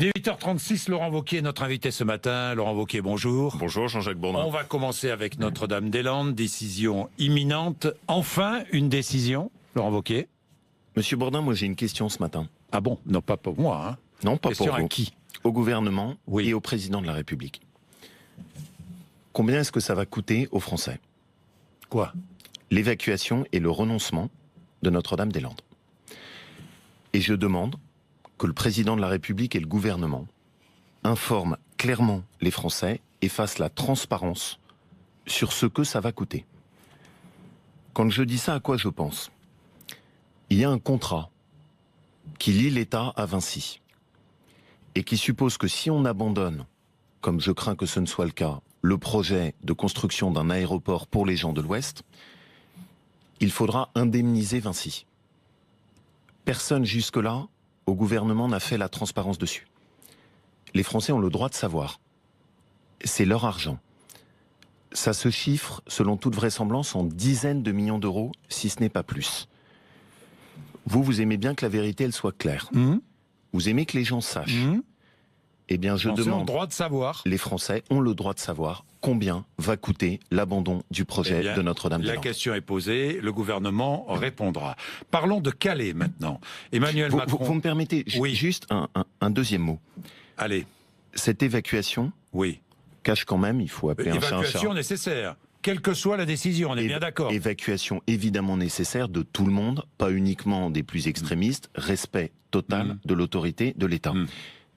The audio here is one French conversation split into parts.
Il est 8h36, Laurent Wauquiez est notre invité ce matin. Laurent Wauquiez, bonjour. Bonjour Jean-Jacques Bourdin. On va commencer avec Notre-Dame-des-Landes, décision imminente. Enfin, une décision, Laurent Wauquiez. Monsieur Bourdin, moi j'ai une question ce matin. Ah bon? Non, pas pour moi. Hein. Non, pas question pour vous. À qui? Au gouvernement Oui. et au président de la République. Combien est-ce que ça va coûter aux Français? Quoi? L'évacuation et le renoncement de Notre-Dame-des-Landes. Et je demande que le président de la République et le gouvernement informent clairement les Français et fassent la transparence sur ce que ça va coûter. Quand je dis ça, à quoi je pense? Il y a un contrat qui lie l'État à Vinci et qui suppose que si on abandonne, comme je crains que ce ne soit le cas, le projet de construction d'un aéroport pour les gens de l'Ouest, il faudra indemniser Vinci. Personne jusque-là, au gouvernement, n'a fait la transparence dessus. Les Français ont le droit de savoir. C'est leur argent. Ça se chiffre, selon toute vraisemblance, en dizaines de millions d'euros, si ce n'est pas plus. Vous aimez bien que la vérité, elle soit claire. Vous aimez que les gens sachent. Eh bien, je demande... le droit de savoir. Les Français ont le droit de savoir combien va coûter l'abandon du projet de Notre-Dame-des-Landes. La question est posée, le gouvernement répondra. Parlons de Calais maintenant. Emmanuel Macron... Vous me permettez juste un deuxième mot. Allez. Cette évacuation cache quand même, il faut appeler un chat un chat. Évacuation nécessaire, quelle que soit la décision, on est bien d'accord. Évacuation évidemment nécessaire de tout le monde, pas uniquement des plus extrémistes, respect total de l'autorité de l'État.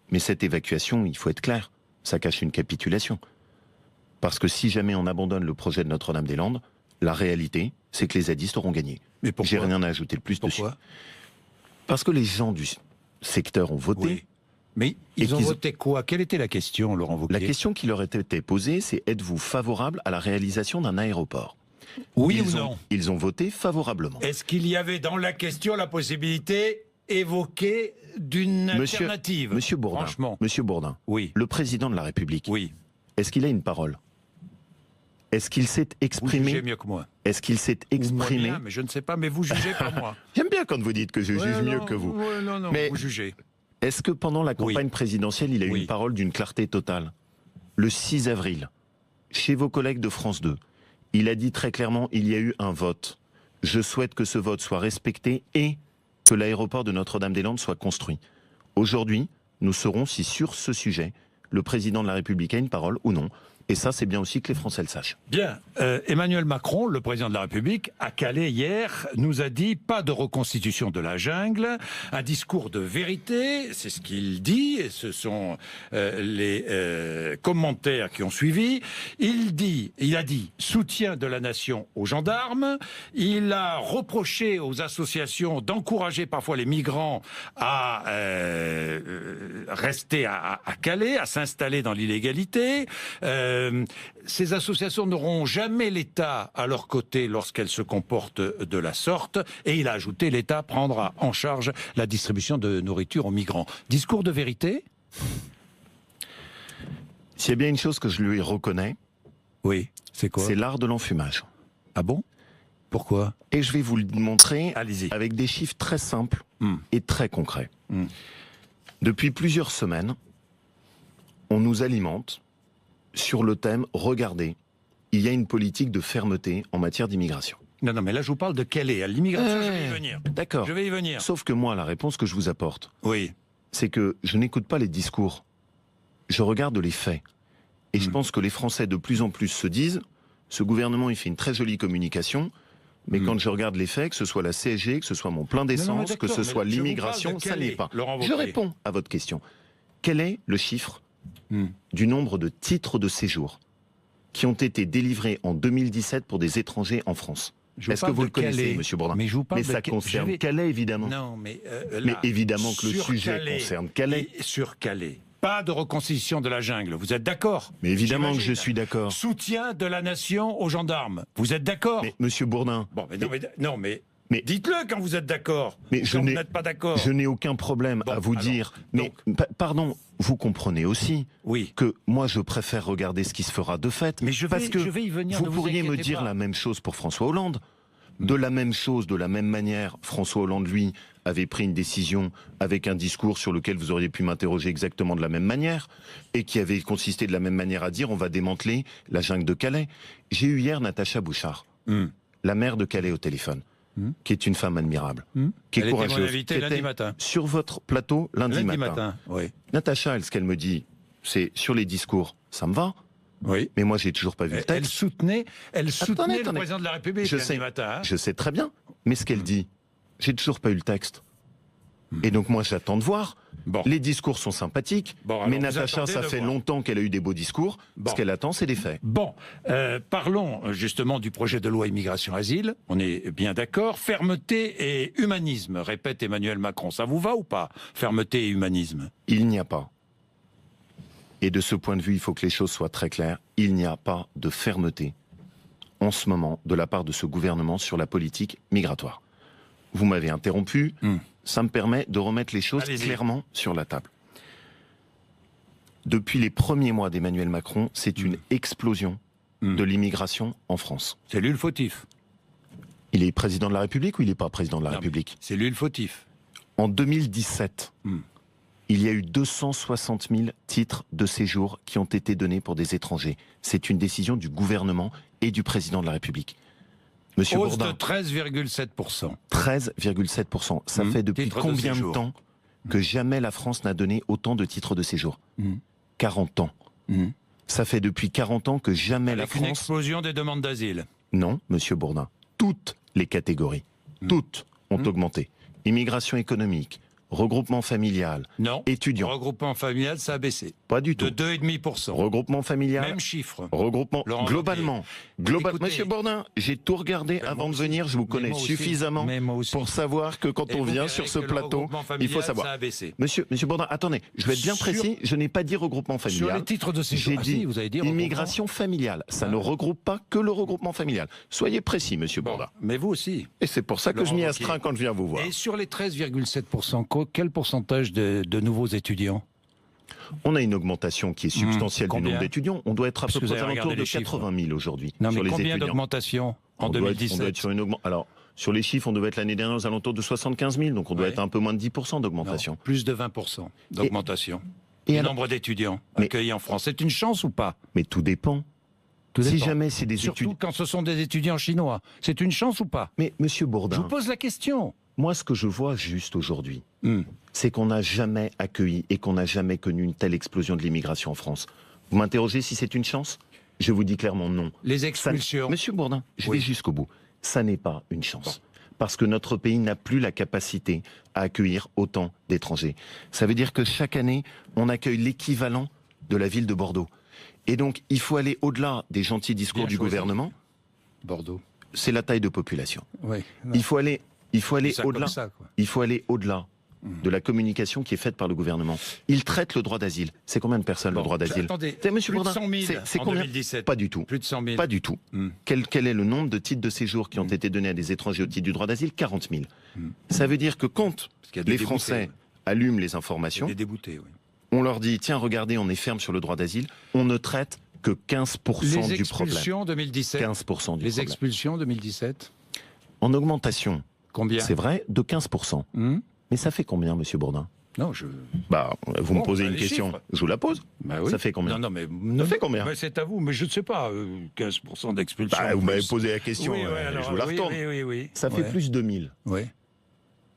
Mais cette évacuation, il faut être clair, ça cache une capitulation. Parce que si jamais on abandonne le projet de Notre-Dame-des-Landes, la réalité, c'est que les zadistes auront gagné. Mais pourquoi? J'ai rien à ajouter de plus dessus. Parce que les gens du secteur ont voté. Oui. Mais ils ont voté quoi? Quelle était la question, Laurent Wauquiez? La question qui leur était posée, c'est êtes-vous favorable à la réalisation d'un aéroport? Oui ou non? Ils ont voté favorablement. Est-ce qu'il y avait dans la question la possibilité évoquée d'une alternative? Monsieur Bourdin, franchement. Monsieur Bourdin, le président de la République, est-ce qu'il a une parole? Est-ce qu'il s'est exprimé? Vous jugez mieux que moi. Est-ce qu'il s'est exprimé? Bien, mais je ne sais pas, mais vous jugez pas moi. J'aime bien quand vous dites que je juge mieux que vous. Non, mais vous jugez. Est-ce que pendant la campagne présidentielle, il a eu une parole d'une clarté totale? Le 6 avril, chez vos collègues de France 2, il a dit très clairement, il y a eu un vote. Je souhaite que ce vote soit respecté et que l'aéroport de Notre-Dame-des-Landes soit construit. Aujourd'hui, nous saurons si sur ce sujet, le président de la République a une parole ou non. Et ça, c'est bien aussi que les Français le sachent. Bien. Emmanuel Macron, le président de la République, à Calais hier, nous a dit pas de reconstitution de la jungle, un discours de vérité, c'est ce qu'il dit, et ce sont les commentaires qui ont suivi. Il a dit soutien de la nation aux gendarmes, il a reproché aux associations d'encourager parfois les migrants à rester à Calais, à s'installer dans l'illégalité. Ces associations n'auront jamais l'État à leur côté lorsqu'elles se comportent de la sorte. Et il a ajouté, l'État prendra en charge la distribution de nourriture aux migrants. Discours de vérité? S'il y a bien une chose que je lui reconnais, c'est quoi? C'est l'art de l'enfumage. Ah bon? Pourquoi? Et je vais vous le montrer avec des chiffres très simples et très concrets. Depuis plusieurs semaines, on nous alimente sur le thème, regardez, il y a une politique de fermeté en matière d'immigration. Non, mais là je vous parle de Calais, à l'immigration, je vais y venir. D'accord. Je vais y venir. Sauf que moi, la réponse que je vous apporte, c'est que je n'écoute pas les discours, je regarde les faits. Et je pense que les Français de plus en plus se disent, ce gouvernement il fait une très jolie communication, mais quand je regarde les faits, que ce soit la CSG, que ce soit mon plein d'essence, que ce soit l'immigration, ça n'est pas. Je réponds à votre question. Quel est le chiffre du nombre de titres de séjour qui ont été délivrés en 2017 pour des étrangers en France? Est-ce que vous le connaissez, Monsieur Bourdin? Mais ça concerne Calais, évidemment. Non, mais évidemment que le sujet concerne Calais. Sur Calais. Pas de reconstitution de la jungle, vous êtes d'accord? Mais évidemment que je suis d'accord. Soutien de la nation aux gendarmes, vous êtes d'accord? Mais Monsieur Bourdin... Mais dites-le quand vous êtes d'accord. Mais quand vous n'êtes pas d'accord. Je n'ai aucun problème à vous dire. Mais pardon, vous comprenez aussi que moi je préfère regarder ce qui se fera de fait. Mais je vais y venir. Vous pourriez me dire la même chose pour François Hollande. De la même chose, de la même manière, François Hollande, lui, avait pris une décision avec un discours sur lequel vous auriez pu m'interroger exactement de la même manière, et qui avait consisté de la même manière à dire on va démanteler la jungle de Calais. J'ai eu hier Natacha Bouchard, la maire de Calais au téléphone, qui est une femme admirable, qui est Elle courageuse, était mon invitée qui lundi était matin. sur votre plateau lundi matin. Oui. Natacha, elle, ce qu'elle me dit, c'est sur les discours, ça me va, Oui. mais moi j'ai toujours pas vu le Elle texte. soutenait Attendez. le président de la République Je lundi sais, matin. Hein. je sais très bien, mais ce qu'elle dit, j'ai toujours pas eu le texte. Et donc moi j'attends de voir. Bon. Les discours sont sympathiques, Bon, alors mais vous Natacha, attendez ça de fait voir. longtemps qu'elle a eu des beaux discours. Bon. Ce qu'elle attend, c'est des faits. Bon, parlons justement du projet de loi immigration-asile. On est bien d'accord. Fermeté et humanisme, répète Emmanuel Macron. Ça vous va ou pas? Fermeté et humanisme. Il n'y a pas. Et de ce point de vue, il faut que les choses soient très claires. Il n'y a pas de fermeté en ce moment de la part de ce gouvernement sur la politique migratoire. Vous m'avez interrompu, ça me permet de remettre les choses Allez-y. clairement sur la table. Depuis les premiers mois d'Emmanuel Macron, c'est une explosion de l'immigration en France. C'est lui le fautif. Il est président de la République ou il n'est pas président de la Non, République? C'est lui le fautif. En 2017, il y a eu 260 000 titres de séjour qui ont été donnés pour des étrangers. C'est une décision du gouvernement et du président de la République. Monsieur Hausse Bourdin, de 13,7%. 13,7%. Ça fait depuis Titres de combien de séjour. temps que jamais la France n'a donné autant de titres de séjour 40 ans. Ça fait depuis 40 ans que jamais Avec la une France... explosion des demandes d'asile. Non, monsieur Bourdin. Toutes les catégories, toutes ont augmenté. Immigration économique, regroupement familial, Non. étudiants, Regroupement familial, ça a baissé. pas du De tout. 2,5%. Regroupement familial, Même chiffre. regroupement, Laurent globalement. Écoutez, Monsieur Bourdin, j'ai tout regardé moi avant de aussi. venir, je vous Mais connais moi aussi. suffisamment Mais moi aussi. pour savoir que quand Et on vous vient verrez sur ce que le plateau, regroupement il familial, faut savoir. ça a baissé. Monsieur Bourdin, attendez, je vais être bien Sur- précis, je n'ai pas dit regroupement Sur familial. les titres de séjour. J'ai Ah dit si, vous avez dit regroupement. immigration familiale. Ça ne regroupe pas que le regroupement familial. Soyez précis, monsieur Bon, Bourdin. mais vous aussi. Et c'est pour ça que je Laurent m'y Wauquiez. astreins quand je viens vous voir. Et sur les 13,7%, quel pourcentage de nouveaux étudiants? On a une augmentation qui est substantielle du Combien? nombre d'étudiants. On doit être à Parce peu que vous près aux avez alentours regardé de les chiffres. 80 000 aujourd'hui Non, sur mais les combien étudiants. d'augmentation en On doit être 2017? sur une augmentation. Alors, sur les chiffres, on devait être l'année dernière aux alentours de 75 000, donc on doit Ouais. être un peu moins de 10% d'augmentation. Non, plus de 20% d'augmentation. Et Le alors- nombre d'étudiants Mais- accueillis en France, c'est une chance ou pas? Mais tout dépend. Tout Si dépend. jamais c'est des Surtout études. quand ce sont des étudiants chinois, c'est une chance ou pas? Mais monsieur Je Bourdin, vous pose la question. moi ce que je vois juste aujourd'hui, Hmm. c'est qu'on n'a jamais accueilli et qu'on n'a jamais connu une telle explosion de l'immigration en France. Vous m'interrogez si c'est une chance? Je vous dis clairement non. Les Ça- expulsions. Monsieur Bourdin, je Oui. vais jusqu'au bout. Ça n'est pas une chance. Parce que notre pays n'a plus la capacité à accueillir autant d'étrangers. Ça veut dire que chaque année, on accueille l'équivalent de la ville de Bordeaux. Et donc, il faut aller au-delà des gentils discours Bien du choisi. gouvernement. Bordeaux. C'est la taille de population. Oui. Il faut aller Ça au-delà. comme ça, quoi. Il faut aller au-delà de la communication qui est faite par le gouvernement. Il traite le droit d'asile. C'est combien de personnes le droit d'asile? Attendez, Monsieur plus de Bourdin, 100 000 c'est en combien? 2017. Pas du tout. Plus de 100 000. Pas du tout. Hmm. Quel est le nombre de titres de séjour qui ont été donnés à des étrangers au titre du droit d'asile? 40 000. Ça veut dire que quand Parce qu'il y a des les déboutés, Français ouais. allument les Il y a informations, des déboutés, oui. on leur dit tiens, regardez, on est ferme sur le droit d'asile, on ne traite que 15% Les du problème. expulsions 2017. 15% du Les problème. expulsions 2017. En augmentation, Combien? c'est vrai, de 15%. Hmm Mais ça fait combien, monsieur Bourdin? Non, je. Bah, vous me Bon, posez bah, une les question, chiffres. je vous la pose. Bah oui. Ça fait combien? Non, mais. Ça fait combien? Mais c'est à vous, mais je ne sais pas. 15% d'expulsions. Bah, vous en m'avez plus. posé la question, Oui, ouais, alors, je vous la oui, retourne. Oui. Ça fait Ouais. plus de 1000. Oui.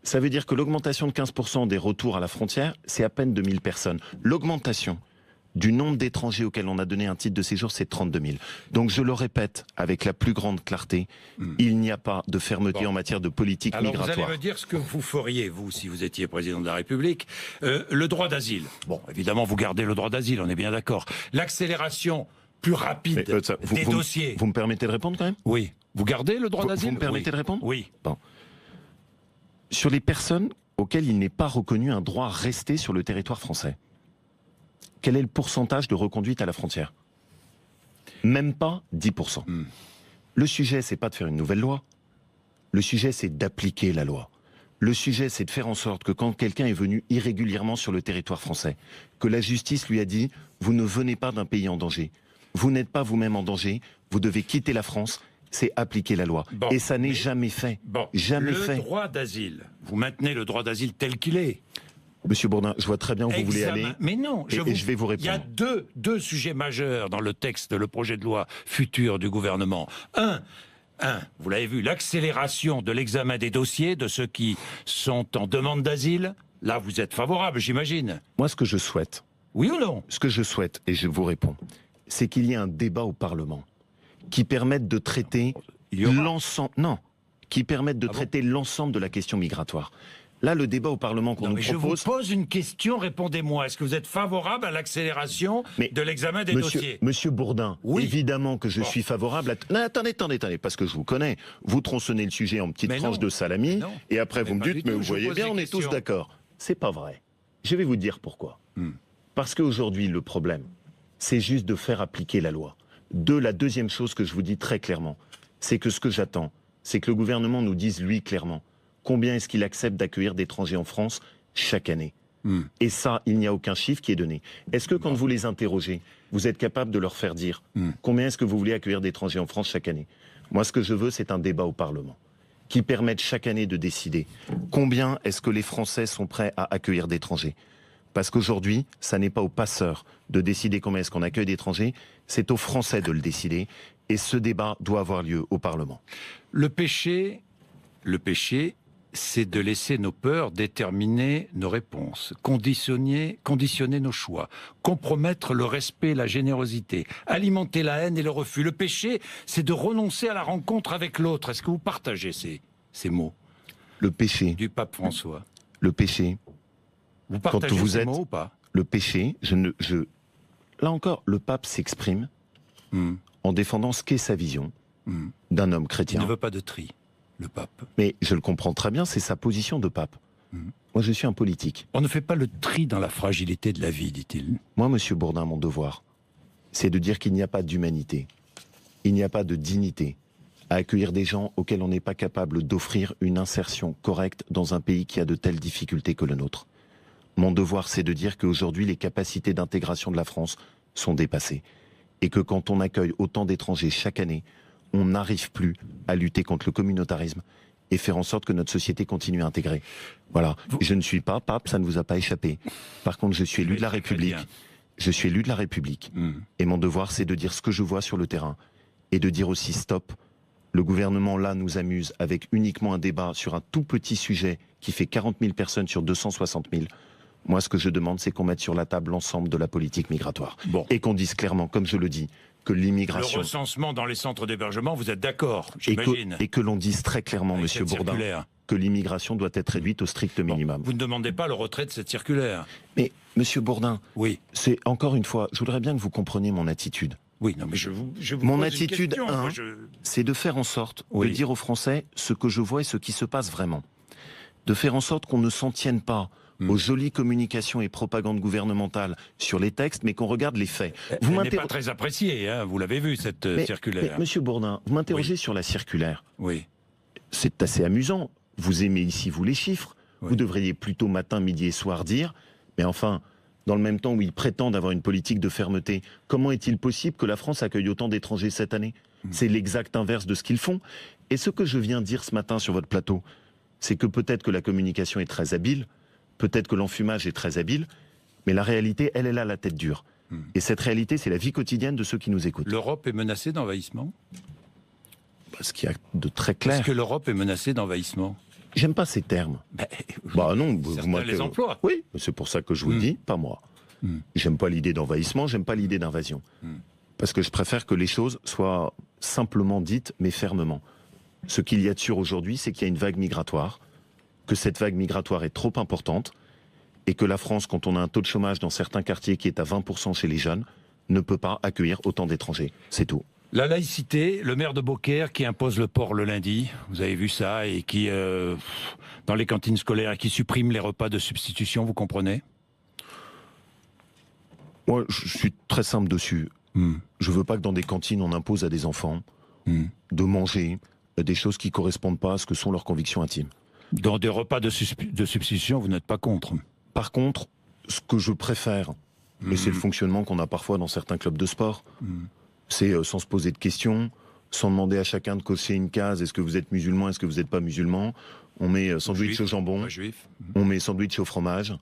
Ça veut dire que l'augmentation de 15% des retours à la frontière, c'est à peine 2000 personnes. L'augmentation du nombre d'étrangers auxquels on a donné un titre de séjour, c'est 32 000. Donc je le répète avec la plus grande clarté, il n'y a pas de fermeté Bon. en matière de politique Alors vous migratoire. allez me dire ce que vous feriez, vous, si vous étiez président de la République. Le droit d'asile. Bon, évidemment, vous gardez le droit d'asile, on est bien d'accord. L'accélération plus rapide Mais, ça, des dossiers. Vous me permettez de répondre quand même? Oui. Vous gardez le droit d'asile? Vous me permettez Oui. de répondre? Oui. Sur les personnes auxquelles il n'est pas reconnu un droit à rester sur le territoire français, quel est le pourcentage de reconduite à la frontière? Même pas 10%. Le sujet, c'est pas de faire une nouvelle loi. Le sujet, c'est d'appliquer la loi. Le sujet, c'est de faire en sorte que quand quelqu'un est venu irrégulièrement sur le territoire français, que la justice lui a dit « Vous ne venez pas d'un pays en danger. Vous n'êtes pas vous-même en danger. Vous devez quitter la France c'est appliquer la loi. Bon, et ça n'est jamais fait. Bon, jamais le fait. droit d'asile, vous maintenez le droit d'asile tel qu'il est. Monsieur Bourdin, je vois très bien où vous voulez aller. Mais non, et je vais vous répondre. Il y a deux sujets majeurs dans le texte, le projet de loi futur du gouvernement. Un, vous l'avez vu, l'accélération de l'examen des dossiers de ceux qui sont en demande d'asile. Là, vous êtes favorable, j'imagine. Moi, ce que je souhaite, oui ou non? Ce que je souhaite, et je vous réponds, c'est qu'il y ait un débat au Parlement qui permette de traiter l'ensemble. Non, qui permette de traiter l'ensemble de la question migratoire. Là, le débat au Parlement qu'on nous propose... Je vous pose une question, répondez-moi. Est-ce que vous êtes favorable à l'accélération de l'examen des dossiers? Monsieur Bourdin, oui. Évidemment que je suis favorable à... Non, attendez, parce que je vous connais. Vous tronçonnez le sujet en petites tranches de salami, et après vous me dites, mais vous voyez bien, on est tous d'accord. C'est pas vrai. Je vais vous dire pourquoi. Parce qu'aujourd'hui, le problème, c'est juste de faire appliquer la loi. La deuxième chose que je vous dis très clairement, c'est que ce que j'attends, c'est que le gouvernement nous dise, lui, clairement, combien est-ce qu'il accepte d'accueillir d'étrangers en France chaque année. Et ça, il n'y a aucun chiffre qui est donné. Est-ce que quand vous les interrogez, vous êtes capable de leur faire dire combien est-ce que vous voulez accueillir d'étrangers en France chaque année? Moi, ce que je veux, c'est un débat au Parlement qui permette chaque année de décider combien est-ce que les Français sont prêts à accueillir d'étrangers. Parce qu'aujourd'hui, ça n'est pas aux passeurs de décider combien est-ce qu'on accueille d'étrangers, c'est aux Français de le décider. Et ce débat doit avoir lieu au Parlement. Le péché, c'est de laisser nos peurs déterminer nos réponses, conditionner nos choix, compromettre le respect et la générosité, alimenter la haine et le refus. Le péché, c'est de renoncer à la rencontre avec l'autre. Est-ce que vous partagez ces mots? Le péché. Du pape François. Le péché. Vous partagez ces mots ou pas? Le péché, là encore, le pape s'exprime en défendant ce qu'est sa vision d'un homme chrétien. Il ne veut pas de tri. Le pape. Mais je le comprends très bien, c'est sa position de pape. Moi, je suis un politique. On ne fait pas le tri dans la fragilité de la vie, dit-il. Moi, monsieur Bourdin, mon devoir, c'est de dire qu'il n'y a pas d'humanité, il n'y a pas de dignité à accueillir des gens auxquels on n'est pas capable d'offrir une insertion correcte dans un pays qui a de telles difficultés que le nôtre. Mon devoir, c'est de dire qu'aujourd'hui, les capacités d'intégration de la France sont dépassées. Et que quand on accueille autant d'étrangers chaque année, on n'arrive plus à lutter contre le communautarisme et faire en sorte que notre société continue à intégrer. Voilà. Je ne suis pas pape, ça ne vous a pas échappé. Par contre, je suis élu de la République. Je suis élu de la République. Et mon devoir, c'est de dire ce que je vois sur le terrain. Et de dire aussi stop. Le gouvernement, là, nous amuse avec uniquement un débat sur un tout petit sujet qui fait 40 000 personnes sur 260 000. Moi, ce que je demande, c'est qu'on mette sur la table l'ensemble de la politique migratoire. Et qu'on dise clairement, comme je le dis, que l'immigration... Le recensement dans les centres d'hébergement, vous êtes d'accord, j'imagine. Et que l'on dise très clairement, monsieur Bourdin, que l'immigration doit être réduite au strict minimum. Vous ne demandez pas le retrait de cette circulaire? Mais, monsieur Bourdin, oui. C'est encore une fois, je voudrais bien que vous compreniez mon attitude. Oui, non, mais je vous Mon pose attitude, une question, c'est de faire en sorte de dire aux Français ce que je vois et ce qui se passe vraiment. De faire en sorte qu'on ne s'en tienne pas aux jolies communications et propagandes gouvernementales sur les textes, mais qu'on regarde les faits. Vous n'est pas très appréciée, hein, vous l'avez vu, cette circulaire. Mais, monsieur Bourdin, vous m'interrogez sur la circulaire. Oui. C'est assez amusant. Vous aimez ici, vous, les chiffres. Oui. Vous devriez plutôt matin, midi et soir dire, mais enfin, dans le même temps où ils prétendent avoir une politique de fermeté, comment est-il possible que la France accueille autant d'étrangers cette année? C'est l'exact inverse de ce qu'ils font. Et ce que je viens dire ce matin sur votre plateau, c'est que peut-être que la communication est très habile, peut-être que l'enfumage est très habile, mais la réalité, elle est là, la tête dure. Et cette réalité, c'est la vie quotidienne de ceux qui nous écoutent. L'Europe est menacée d'envahissement? Ce qu'il y a de très clair. Est-ce que l'Europe est menacée d'envahissement? J'aime pas ces termes. Bah non, vous les emplois. Oui, c'est pour ça que je vous le dis, pas moi. J'aime pas l'idée d'envahissement, j'aime pas l'idée d'invasion. Parce que je préfère que les choses soient simplement dites, mais fermement. Ce qu'il y a de sûr aujourd'hui, c'est qu'il y a une vague migratoire, que cette vague migratoire est trop importante, et que la France, quand on a un taux de chômage dans certains quartiers qui est à 20% chez les jeunes, ne peut pas accueillir autant d'étrangers. C'est tout. La laïcité, le maire de Beaucaire qui impose le port le lundi, vous avez vu ça, et qui, dans les cantines scolaires, qui supprime les repas de substitution, vous comprenez? Moi, je suis très simple dessus. Je veux pas que dans des cantines, on impose à des enfants de manger des choses qui correspondent pas à ce que sont leurs convictions intimes. Dans des repas de substitution, vous n'êtes pas contre? Par contre, ce que je préfère, et c'est le fonctionnement qu'on a parfois dans certains clubs de sport, c'est sans se poser de questions, sans demander à chacun de cocher une case, est-ce que vous êtes musulman, est-ce que vous n'êtes pas musulman. On met sandwich Juif, au jambon, pas juif. on met sandwich au fromage,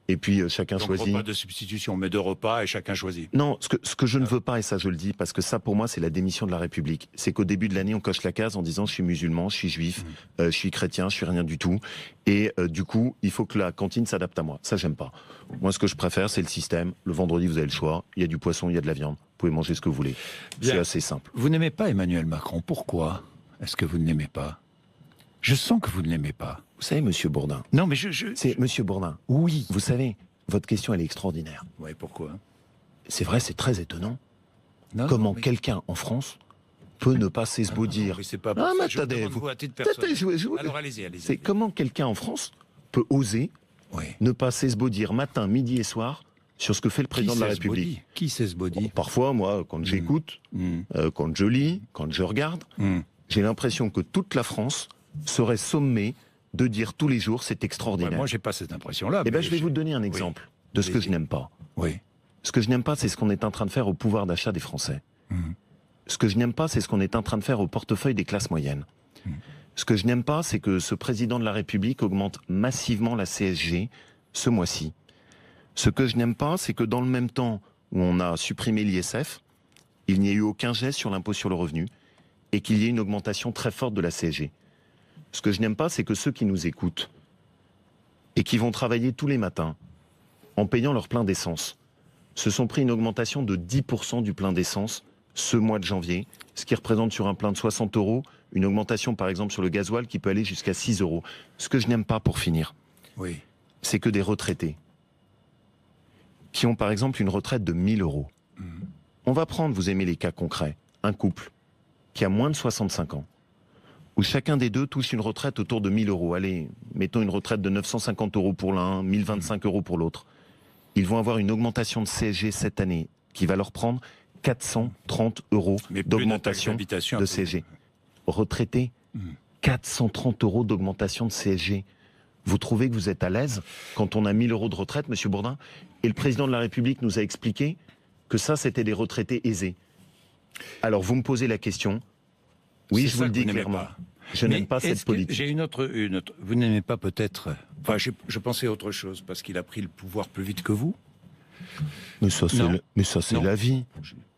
et puis chacun Donc choisit. repas de substitution, on met 2 repas et chachacun choisit. Non, ce que je ne veux pas, et ça je le dis, parce que ça pour moi c'est la démission de la République, c'est qu'au début de l'année on coche la case en disant je suis musulman, je suis juif, je suis chrétien, je suis rien du tout, et du coup il faut que la cantine s'adapte à moi. Ça j'aime pas. Moi ce que je préfère c'est le système, le vendredi vous avez le choix, il y a du poisson, il y a de la viande, vous pouvez manger ce que vous voulez. Bien. C'est assez simple. Vous n'aimez pas Emmanuel Macron, pourquoi est-ce que vous ne l'aimez pas? Je sens que vous ne l'aimez pas. Vous savez Monsieur Bourdin, Non mais c'est Monsieur Bourdin, Oui. vous savez, votre question elle est extraordinaire. Oui, pourquoi? C'est vrai, c'est très étonnant. Non, Comment mais- quelqu'un en France peut ne pas s'esbaudir. Mais c'est pas pour Ah, ça, mais je vous attendez, demande, vous- vous, à titre Attendez, personnel. je- Alors allez-y. C'est comment quelqu'un en France peut oser Oui. ne pas s'esbaudir matin, midi et soir sur ce que fait le président de la République. Qui c'est ce body? Parfois, moi, quand j'écoute, quand je lis, quand je regarde, j'ai l'impression que toute la France serait sommée de dire tous les jours c'est extraordinaire. Moi, j'ai pas cette impression-là. Eh bien, mais je vais vous donner un exemple de ce que je n'aime pas. Oui. Ce que je n'aime pas, c'est ce qu'on est en train de faire au pouvoir d'achat des Français. Ce que je n'aime pas, c'est ce qu'on est en train de faire au portefeuille des classes moyennes. Ce que je n'aime pas, c'est que ce président de la République augmente massivement la CSG ce mois-ci. Ce que je n'aime pas, c'est que dans le même temps où on a supprimé l'ISF, il n'y a eu aucun geste sur l'impôt sur le revenu et qu'il y ait une augmentation très forte de la CSG. Ce que je n'aime pas, c'est que ceux qui nous écoutent et qui vont travailler tous les matins en payant leur plein d'essence se sont pris une augmentation de 10% du plein d'essence ce mois de janvier, ce qui représente sur un plein de 60 € une augmentation par exemple sur le gasoil qui peut aller jusqu'à 6 €. Ce que je n'aime pas pour finir, Oui. c'est que des retraités qui ont par exemple une retraite de 1 000 €. On va prendre, vous aimez les cas concrets, un couple qui a moins de 65 ans, où chacun des deux touche une retraite autour de 1 000 €. Allez, mettons une retraite de 950 € pour l'un, 1 025 € pour l'autre. Ils vont avoir une augmentation de CSG cette année qui va leur prendre 430 € Mais plus d'augmentation d'attaque d'habitation, de un peu. CSG. Retraités, 430 € d'augmentation de CSG. Vous trouvez que vous êtes à l'aise quand on a 1 000 € de retraite, Monsieur Bourdin? Et le président de la République nous a expliqué que ça, c'était des retraités aisés. Alors, vous me posez la question. Oui, C'est je vous ça le que dis vous n'aimez clairement. pas. Je Mais n'aime pas est-ce cette que- politique. J'ai une autre. Vous n'aimez pas peut-être. Enfin, je pensais à autre chose parce qu'il a pris le pouvoir plus vite que vous. Mais ça, c'est Non. la, Non. la vie.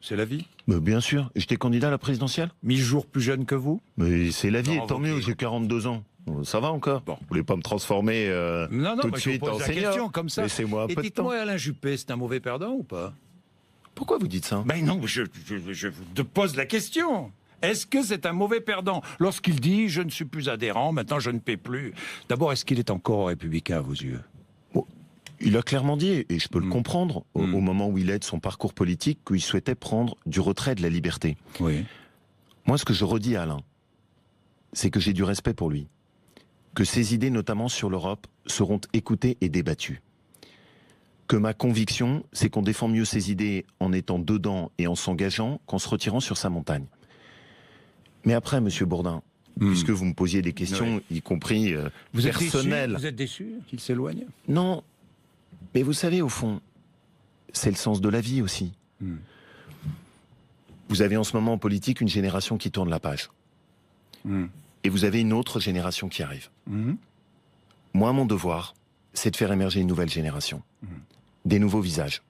C'est la vie. Mais bien sûr. J'étais candidat à la présidentielle. 1000 jours plus jeune que vous. Mais c'est la vie, Non, et tant ok. mieux, j'ai 42 ans. Ça va encore. Bon. Vous voulez pas me transformer Non, tout de mais je suite vous en pose la senior. question comme ça. Laissez-moi un Et peu de temps. dites-moi, Alain Juppé, c'est un mauvais perdant ou pas? Pourquoi vous dites ça? Ben non, je vous pose la question. Est-ce que c'est un mauvais perdant lorsqu'il dit je ne suis plus adhérent, maintenant je ne paie plus? D'abord, est-ce qu'il est encore républicain à vos yeux? Il a clairement dit, et je peux le comprendre, au moment où il est de son parcours politique, qu'il souhaitait prendre du retrait de la liberté. Oui. Moi, ce que je redis à Alain, c'est que j'ai du respect pour lui. Que ses idées, notamment sur l'Europe, seront écoutées et débattues. Que ma conviction, c'est qu'on défend mieux ses idées en étant dedans et en s'engageant qu'en se retirant sur sa montagne. Mais après, Monsieur Bourdin, puisque vous me posiez des questions, y compris Vous êtes personnelles... déçu, vous êtes déçu qu'il s'éloigne? Non, mais vous savez, au fond, c'est le sens de la vie aussi. Vous avez en ce moment en politique une génération qui tourne la page. Et vous avez une autre génération qui arrive. Moi, mon devoir, c'est de faire émerger une nouvelle génération. Des nouveaux visages,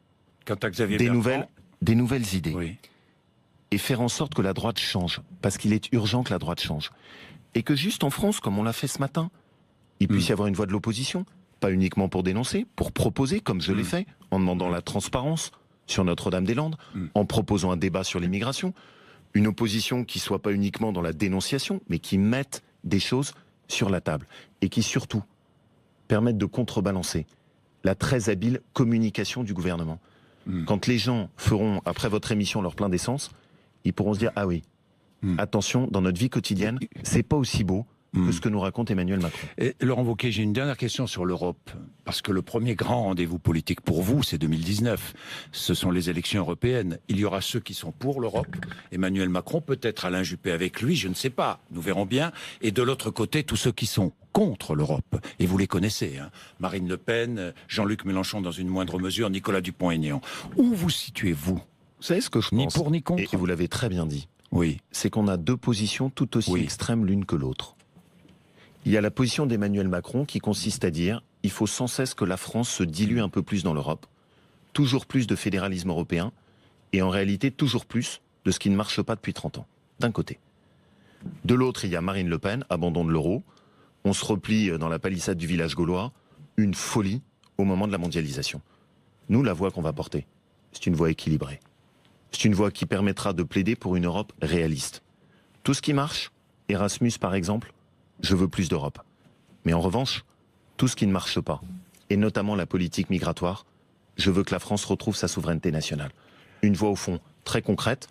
Quant à Xavier des Bertrand, nouvelles idées. oui. Et faire en sorte que la droite change. Parce qu'il est urgent que la droite change. Et que juste en France, comme on l'a fait ce matin, il puisse y avoir une voix de l'opposition. Pas uniquement pour dénoncer, pour proposer, comme je l'ai fait, en demandant la transparence sur Notre-Dame-des-Landes, en proposant un débat sur l'immigration. Une opposition qui soit pas uniquement dans la dénonciation, mais qui mette des choses sur la table. Et qui surtout permette de contrebalancer la très habile communication du gouvernement. Quand les gens feront, après votre émission, leur plein d'essence, ils pourront se dire, ah oui, attention, dans notre vie quotidienne, c'est pas aussi beau que ce que nous raconte Emmanuel Macron. Et Laurent Wauquiez, j'ai une dernière question sur l'Europe. Parce que le premier grand rendez-vous politique pour vous, c'est 2019. Ce sont les élections européennes. Il y aura ceux qui sont pour l'Europe. Emmanuel Macron, peut-être Alain Juppé avec lui, je ne sais pas. Nous verrons bien. Et de l'autre côté, tous ceux qui sont contre l'Europe. Et vous les connaissez. Hein. Marine Le Pen, Jean-Luc Mélenchon dans une moindre mesure, Nicolas Dupont-Aignan. Où vous situez-vous? Vous savez ce que je Ni pense pour ni contre. Et vous l'avez très bien dit. Oui. c'est qu'on a deux positions tout aussi extrêmes l'une que l'autre. Il y a la position d'Emmanuel Macron qui consiste à dire il faut sans cesse que la France se dilue un peu plus dans l'Europe, toujours plus de fédéralisme européen, et en réalité toujours plus de ce qui ne marche pas depuis 30 ans, d'un côté. De l'autre, il y a Marine Le Pen, abandon de l'euro, on se replie dans la palissade du village gaulois, une folie au moment de la mondialisation. Nous, la voie qu'on va porter, c'est une voie équilibrée. C'est une voie qui permettra de plaider pour une Europe réaliste. Tout ce qui marche, Erasmus par exemple, je veux plus d'Europe. Mais en revanche, tout ce qui ne marche pas, et notamment la politique migratoire, je veux que la France retrouve sa souveraineté nationale. Une voie au fond très concrète,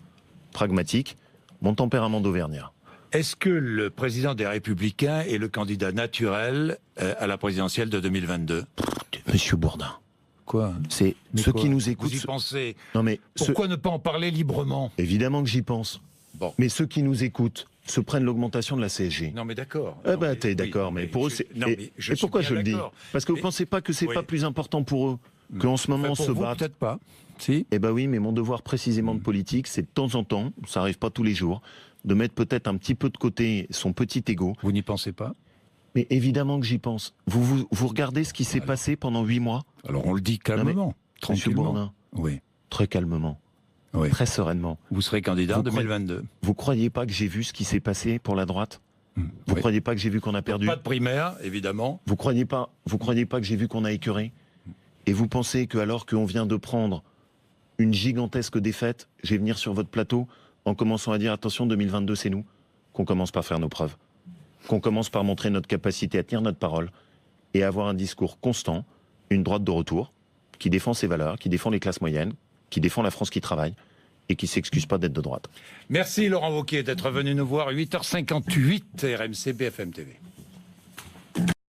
pragmatique, mon tempérament d'Auvergnat. Est-ce que le président des Républicains est le candidat naturel à la présidentielle de 2022 ? Monsieur Bourdin. Quoi ? C'est ceux qui nous écoutent. Vous y pensez ? Non mais pourquoi ne pas en parler librement ? Évidemment que j'y pense. Bon. Mais ceux qui nous écoutent se prennent l'augmentation de la CSG. Non mais d'accord. Eh ben t'es d'accord, mais pour eux c'est. Et pourquoi je le dis ? Parce que vous pensez pas que c'est pas plus important pour eux qu'en ce moment on se bat. Peut-être pas. Si. Eh ben oui, mais mon devoir précisément de politique, c'est de temps en temps, ça arrive pas tous les jours, de mettre peut-être un petit peu de côté son petit ego. Vous n'y pensez pas ? Mais évidemment que j'y pense. Vous regardez ce qui s'est passé pendant 8 mois ? Alors on le dit calmement, tranquillement. Monsieur Bourdin, oui. Très calmement, oui. Très sereinement. Vous serez candidat en 2022. Vous croyez pas que j'ai vu ce qui s'est passé pour la droite ? Vous croyez pas que j'ai vu qu'on a perdu ? Pas de primaire, évidemment. Vous croyez pas que j'ai vu qu'on a écœuré ? Et vous pensez que alors qu'on vient de prendre une gigantesque défaite, je vais venir sur votre plateau en commençant à dire attention 2022 c'est nous, qu'on commence par faire nos preuves, qu'on commence par montrer notre capacité à tenir notre parole et à avoir un discours constant, une droite de retour, qui défend ses valeurs, qui défend les classes moyennes, qui défend la France qui travaille et qui s'excuse pas d'être de droite. Merci Laurent Wauquiez d'être venu nous voir, 8h58, RMC BFM TV.